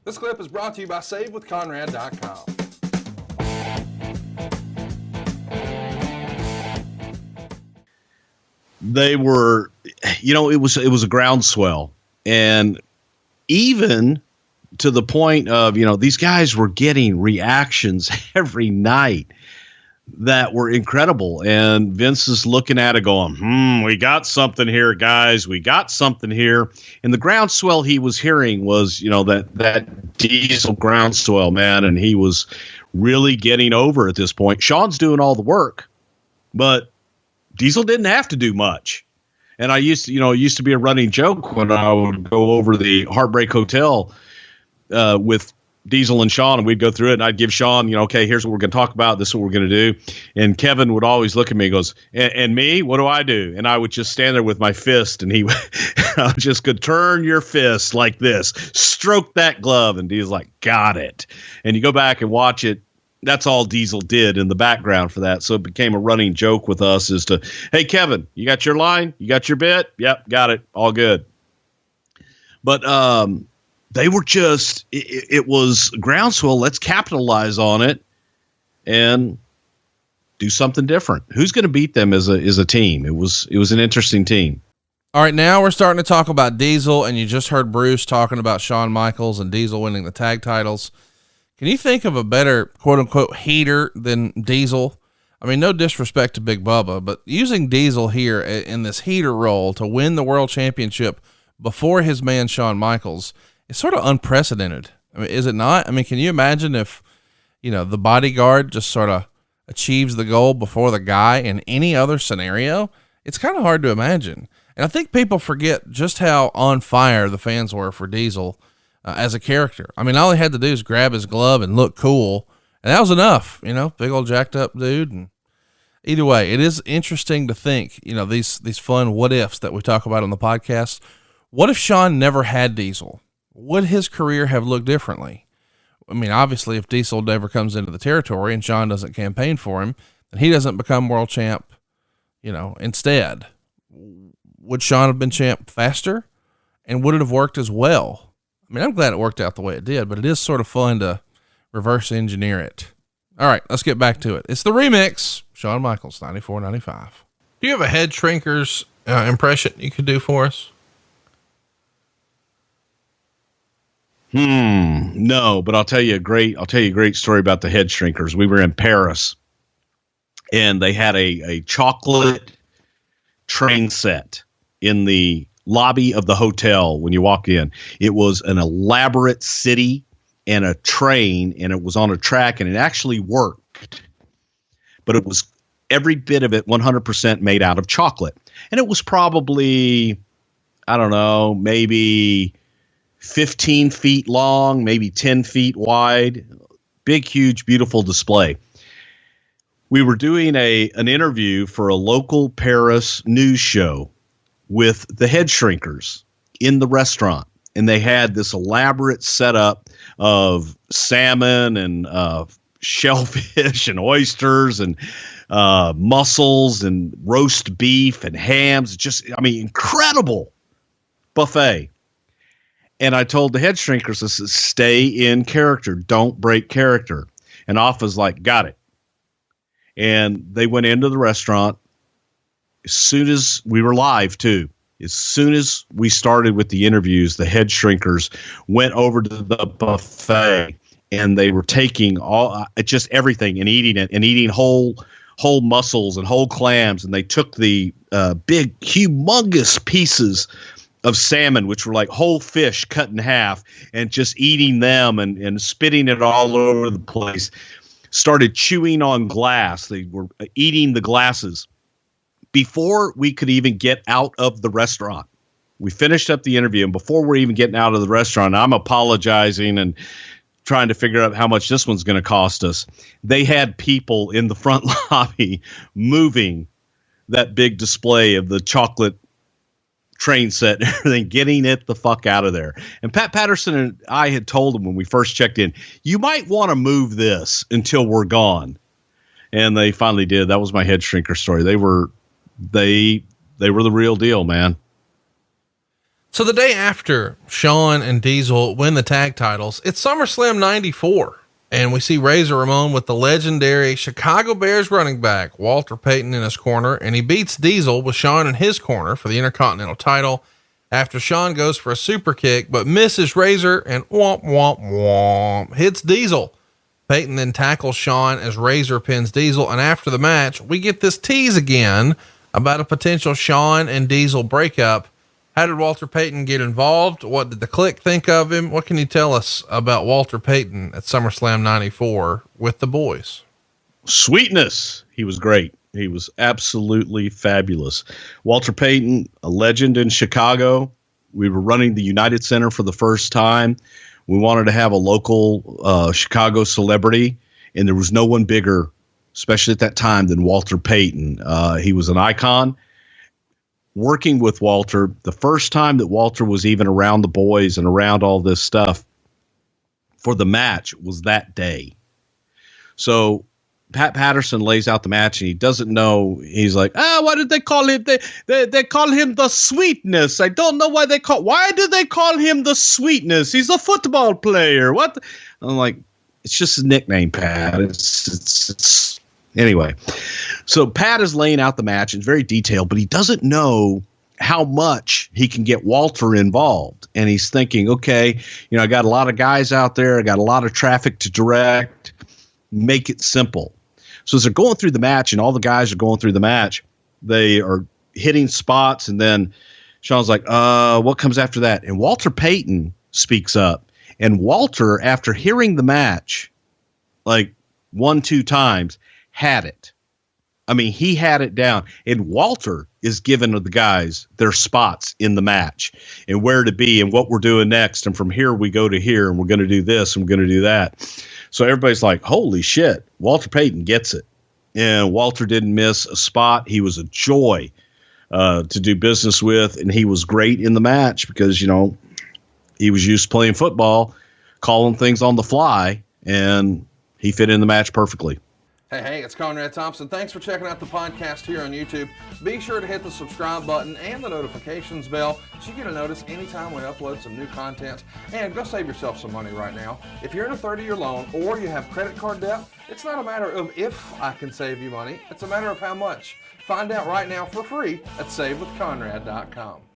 This clip is brought to you by SaveWithConrad.com. They were, it was a groundswell, and even to the point of, these guys were getting reactions every night that were incredible. And Vince is looking at it going, we got something here, guys. We got something here. And the groundswell he was hearing was, that Diesel groundswell, man. And he was really getting over at this point. Shawn's doing all the work, but Diesel didn't have to do much. And it used to be a running joke when I would go over the Heartbreak Hotel with Diesel and Shawn, and we'd go through it, and I'd give Shawn, okay, here's what we're going to talk about. This is what we're going to do. And Kevin would always look at me and goes, and me, what do I do? And I would just stand there with my fist, and I was just going to turn your fist like this, stroke that glove. And Diesel's like, got it. And you go back and watch it. That's all Diesel did in the background for that. So it became a running joke with us as to, hey, Kevin, you got your line? You got your bit? Yep, got it. All good. But they were just, it was groundswell. Let's capitalize on it and do something different. Who's going to beat them as a team? It was an interesting team. All right, now we're starting to talk about Diesel, and you just heard Bruce talking about Shawn Michaels and Diesel winning the tag titles. Can you think of a better quote unquote heater than Diesel? I mean, no disrespect to Big Bubba, but using Diesel here in this heater role to win the world championship before his man Shawn Michaels is sort of unprecedented. I mean, is it not? I mean, can you imagine if, the bodyguard just sort of achieves the goal before the guy in any other scenario? It's kind of hard to imagine. And I think people forget just how on fire the fans were for Diesel as a character. I mean, all he had to do is grab his glove and look cool, and that was enough, big old jacked up dude. And either way, it is interesting to think, these fun what ifs that we talk about on the podcast. What if Shawn never had Diesel? Would his career have looked differently? I mean, obviously if Diesel never comes into the territory and Shawn doesn't campaign for him, then he doesn't become world champ, instead. Would Shawn have been champ faster? And would it have worked as well? I mean, I'm glad it worked out the way it did, but it is sort of fun to reverse engineer it. All right, let's get back to it. It's the remix. Shawn Michaels, 94-95. Do you have a head shrinkers impression you could do for us? No, but I'll tell you a great story about the head shrinkers. We were in Paris, and they had a chocolate train set in the lobby of the hotel when you walk in. It was an elaborate city and a train, and it was on a track, and it actually worked. But it was every bit of it 100% made out of chocolate. And it was probably, I don't know, maybe 15 feet long, maybe 10 feet wide. Big, huge, beautiful display. We were doing an interview for a local Paris news show with the head shrinkers in the restaurant. And they had this elaborate setup of salmon and shellfish and oysters and mussels and roast beef and hams. Incredible buffet. And I told the head shrinkers, I said, stay in character. Don't break character. And Alpha's like, got it. And they went into the restaurant. As soon as we were live too, as soon as we started with the interviews, the head shrinkers went over to the buffet, and they were taking just everything and eating it, and eating whole mussels and whole clams. And they took the big, humongous pieces of salmon, which were like whole fish cut in half, and just eating them and spitting it all over the place. Started chewing on glass. They were eating the glasses before we could even get out of the restaurant. We finished up the interview, and before we're even getting out of the restaurant, I'm apologizing and trying to figure out how much this one's going to cost us. They had people in the front lobby moving that big display of the chocolate train set and everything, getting it the fuck out of there. And Pat Patterson and I had told him when we first checked in, you might want to move this until we're gone. And they finally did. That was my head shrinker story. They were the real deal, man. So the day after Shawn and Diesel win the tag titles, it's SummerSlam 94. And we see Razor Ramon with the legendary Chicago Bears running back, Walter Payton, in his corner. And he beats Diesel with Shawn in his corner for the Intercontinental title after Shawn goes for a super kick, but misses Razor and womp, womp, womp, hits Diesel. Payton then tackles Shawn as Razor pins Diesel. And after the match, we get this tease again about a potential Shawn and Diesel breakup. How did Walter Payton get involved? What did the Clique think of him? What can you tell us about Walter Payton at SummerSlam 94 with the boys? Sweetness. He was great. He was absolutely fabulous. Walter Payton, a legend in Chicago. We were running the United Center for the first time. We wanted to have a local Chicago celebrity, and there was no one bigger, especially at that time, than Walter Payton. He was an icon. Working with Walter, the first time that Walter was even around the boys and around all this stuff for the match was that day. So Pat Patterson lays out the match and he doesn't know. He's like, why did they call him? They call him the Sweetness. I don't know why why do they call him the Sweetness? He's a football player. What? I'm like, it's just a nickname, Pat. It's anyway. So Pat is laying out the match. It's very detailed, but he doesn't know how much he can get Walter involved. And he's thinking, okay, I got a lot of guys out there. I got a lot of traffic to direct. Make it simple. So as they're going through the match and all the guys are going through the match, they are hitting spots. And then Shawn's like, what comes after that? And Walter Payton speaks up. And Walter, after hearing the match, like 1-2 times, had it. I mean, he had it down. And Walter is giving the guys their spots in the match and where to be and what we're doing next. And from here, we go to here and we're going to do this and we're going to do that. So everybody's like, holy shit, Walter Payton gets it. And Walter didn't miss a spot. He was a joy to do business with. And he was great in the match because, he was used to playing football, calling things on the fly, and he fit in the match perfectly. Hey, it's Conrad Thompson. Thanks for checking out the podcast here on YouTube. Be sure to hit the subscribe button and the notifications bell so you get a notice anytime we upload some new content. And go save yourself some money right now. If you're in a 30-year loan or you have credit card debt, it's not a matter of if I can save you money. It's a matter of how much. Find out right now for free at SaveWithConrad.com.